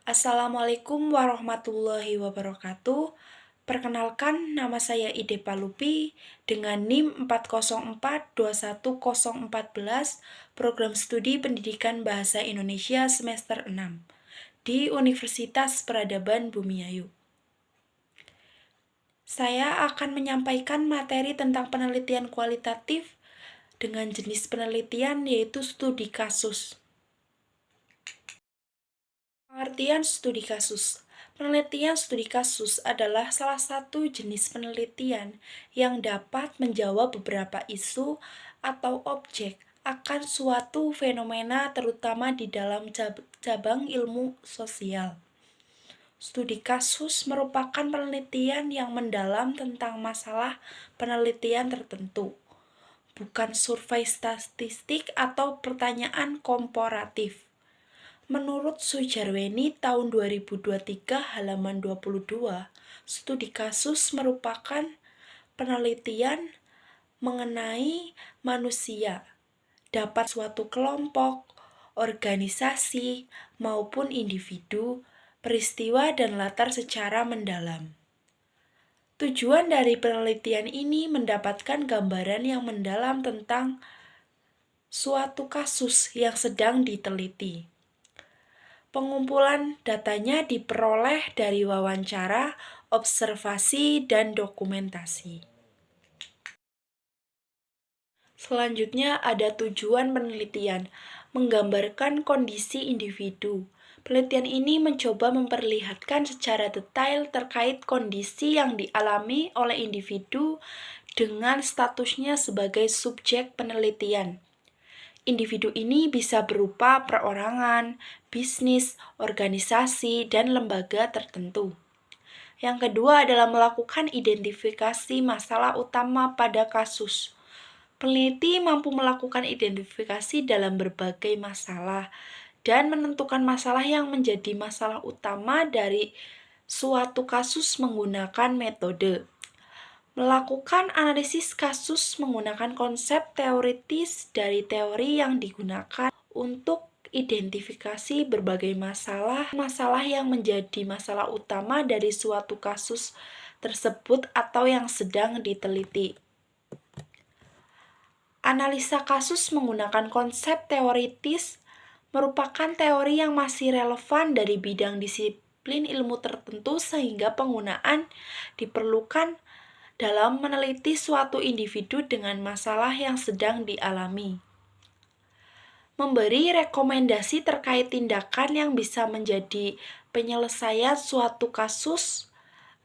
Assalamualaikum warahmatullahi wabarakatuh. Perkenalkan, nama saya Ide Palupi dengan NIM 404210414 Program Studi Pendidikan Bahasa Indonesia semester 6 di Universitas Peradaban Bumiayu. Saya akan menyampaikan materi tentang penelitian kualitatif dengan jenis penelitian yaitu studi kasus. Pengertian studi kasus. Penelitian studi kasus adalah salah satu jenis penelitian yang dapat menjawab beberapa isu atau objek akan suatu fenomena terutama di dalam cabang ilmu sosial. Studi kasus merupakan penelitian yang mendalam tentang masalah penelitian tertentu, bukan survei statistik atau pertanyaan komparatif. Menurut Sujarweni tahun 2023 halaman 22, studi kasus merupakan penelitian mengenai manusia, dapat suatu kelompok, organisasi, maupun individu, peristiwa dan latar secara mendalam. Tujuan dari penelitian ini mendapatkan gambaran yang mendalam tentang suatu kasus yang sedang diteliti. Pengumpulan datanya diperoleh dari wawancara, observasi, dan dokumentasi. Selanjutnya ada tujuan penelitian, menggambarkan kondisi individu. Penelitian ini mencoba memperlihatkan secara detail terkait kondisi yang dialami oleh individu dengan statusnya sebagai subjek penelitian. Individu ini bisa berupa perorangan, bisnis, organisasi, dan lembaga tertentu. Yang kedua adalah melakukan identifikasi masalah utama pada kasus. Peneliti mampu melakukan identifikasi dalam berbagai masalah dan menentukan masalah yang menjadi masalah utama dari suatu kasus menggunakan metode. Melakukan analisis kasus menggunakan konsep teoritis dari teori yang digunakan untuk identifikasi berbagai masalah yang menjadi masalah utama dari suatu kasus tersebut atau yang sedang diteliti. Analisa kasus menggunakan konsep teoritis merupakan teori yang masih relevan dari bidang disiplin ilmu tertentu sehingga penggunaan diperlukan dalam meneliti suatu individu dengan masalah yang sedang dialami. Memberi rekomendasi terkait tindakan yang bisa menjadi penyelesaian suatu kasus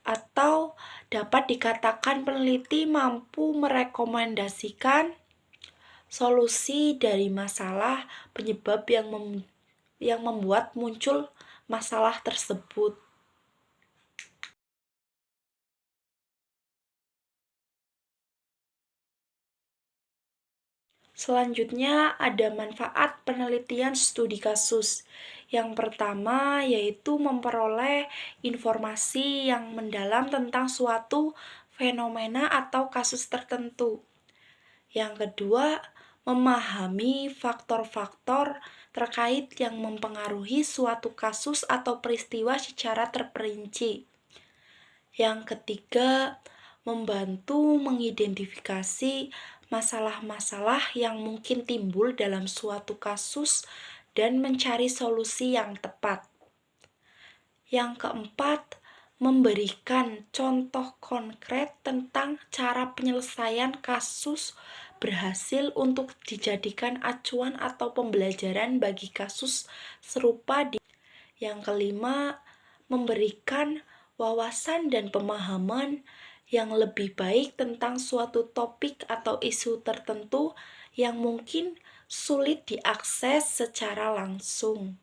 atau dapat dikatakan peneliti mampu merekomendasikan solusi dari masalah penyebab yang membuat muncul masalah tersebut. Selanjutnya ada manfaat penelitian studi kasus. Yang pertama yaitu memperoleh informasi yang mendalam tentang suatu fenomena atau kasus tertentu. Yang kedua, memahami faktor-faktor terkait yang mempengaruhi suatu kasus atau peristiwa secara terperinci. Yang ketiga, membantu mengidentifikasi masalah-masalah yang mungkin timbul dalam suatu kasus dan mencari solusi yang tepat. Yang keempat, memberikan contoh konkret tentang cara penyelesaian kasus berhasil untuk dijadikan acuan atau pembelajaran bagi kasus serupa. Yang kelima, memberikan wawasan dan pemahaman yang lebih baik tentang suatu topik atau isu tertentu yang mungkin sulit diakses secara langsung.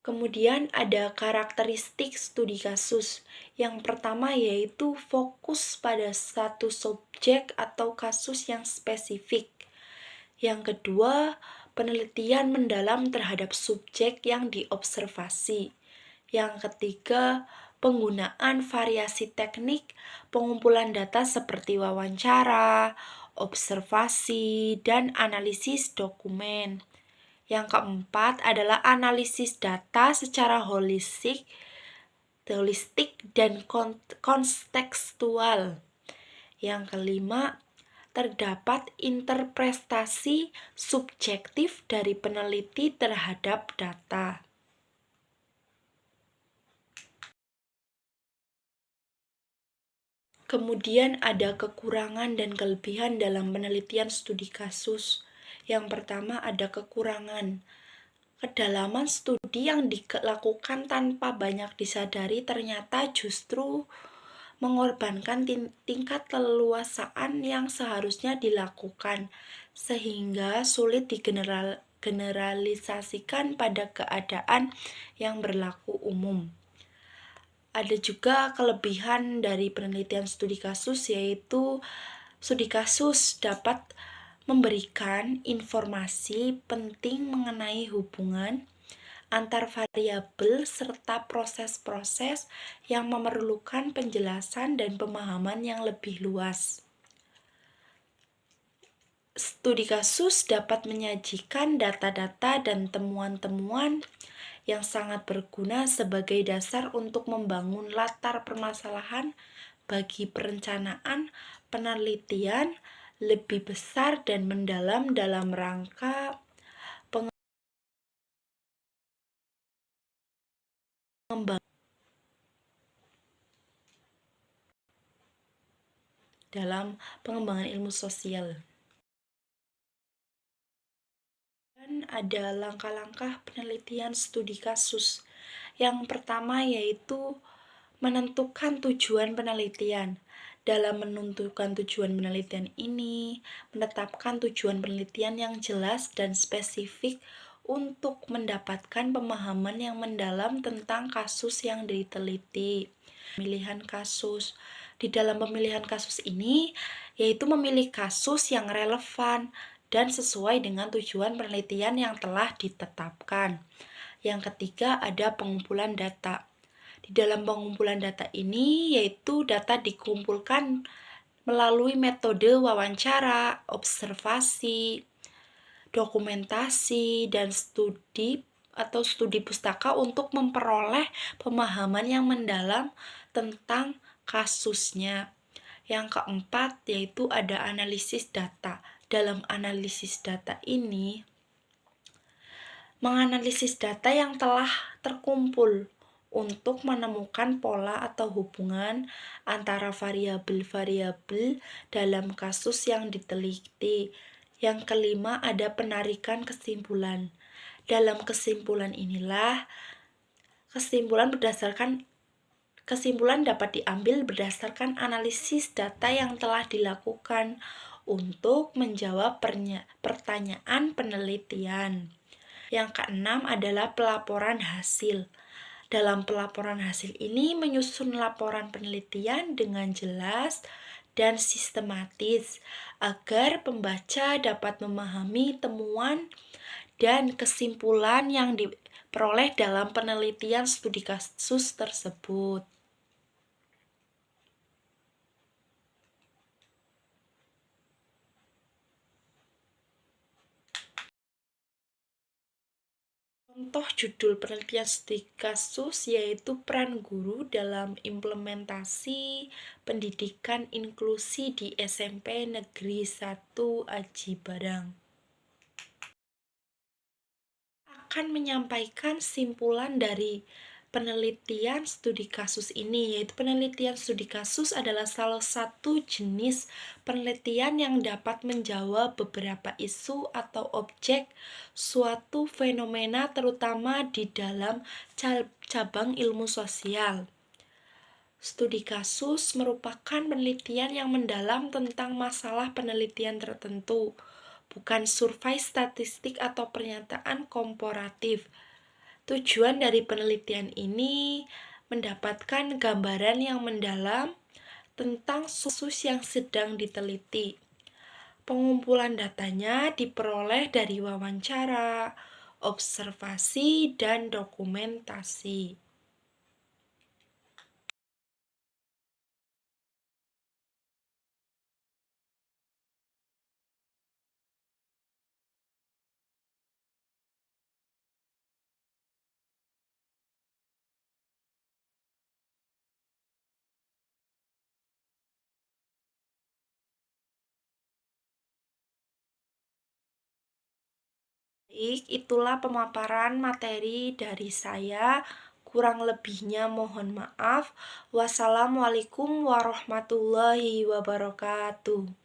Kemudian ada karakteristik studi kasus. Yang pertama yaitu fokus pada satu subjek atau kasus yang spesifik. Yang kedua, penelitian mendalam terhadap subjek yang diobservasi. Yang ketiga, penggunaan variasi teknik pengumpulan data seperti wawancara, observasi, dan analisis dokumen. Yang keempat adalah analisis data secara holistik dan kontekstual. Yang kelima, terdapat interpretasi subjektif dari peneliti terhadap data. Kemudian ada kekurangan dan kelebihan dalam penelitian studi kasus. Yang pertama ada kekurangan. Kedalaman studi yang dilakukan tanpa banyak disadari ternyata justru mengorbankan tingkat keleluasaan yang seharusnya dilakukan, sehingga sulit digeneralisasikan pada keadaan yang berlaku umum. Ada juga kelebihan dari penelitian studi kasus, yaitu studi kasus dapat memberikan informasi penting mengenai hubungan antar variabel serta proses-proses yang memerlukan penjelasan dan pemahaman yang lebih luas. Studi kasus dapat menyajikan data-data dan temuan-temuan yang sangat berguna sebagai dasar untuk membangun latar permasalahan bagi perencanaan penelitian lebih besar dan mendalam dalam rangka pengembangan ilmu sosial. Dan ada langkah-langkah penelitian studi kasus. Yang pertama yaitu menentukan tujuan penelitian. Dalam menentukan tujuan penelitian ini, menetapkan tujuan penelitian yang jelas dan spesifik untuk mendapatkan pemahaman yang mendalam tentang kasus yang diteliti. Pemilihan kasus. Di dalam pemilihan kasus ini, yaitu memilih kasus yang relevan dan sesuai dengan tujuan penelitian yang telah ditetapkan. Yang ketiga ada pengumpulan data. Di dalam pengumpulan data ini, yaitu data dikumpulkan melalui metode wawancara, observasi, dokumentasi, dan studi pustaka untuk memperoleh pemahaman yang mendalam tentang kasusnya. Yang keempat yaitu ada analisis data. Dalam analisis data ini, menganalisis data yang telah terkumpul untuk menemukan pola atau hubungan antara variabel-variabel dalam kasus yang diteliti. Yang kelima ada penarikan kesimpulan. Dalam kesimpulan inilah, kesimpulan dapat diambil berdasarkan analisis data yang telah dilakukan untuk menjawab pertanyaan penelitian. Yang keenam adalah pelaporan hasil. Dalam pelaporan hasil ini menyusun laporan penelitian dengan jelas dan sistematis agar pembaca dapat memahami temuan dan kesimpulan yang diperoleh dalam penelitian studi kasus tersebut. Contoh judul penelitian studi kasus yaitu peran guru dalam implementasi pendidikan inklusi di SMP Negeri 1 Aji Barang. Akan menyampaikan simpulan dari penelitian studi kasus ini, yaitu penelitian studi kasus adalah salah satu jenis penelitian yang dapat menjawab beberapa isu atau objek suatu fenomena terutama di dalam cabang ilmu sosial. Studi kasus merupakan penelitian yang mendalam tentang masalah penelitian tertentu, bukan survei statistik atau pernyataan komparatif. Tujuan dari penelitian ini mendapatkan gambaran yang mendalam tentang kasus yang sedang diteliti. Pengumpulan datanya diperoleh dari wawancara, observasi, dan dokumentasi. Baik, itulah pemaparan materi dari saya. Kurang lebihnya mohon maaf. Wassalamualaikum warahmatullahi wabarakatuh.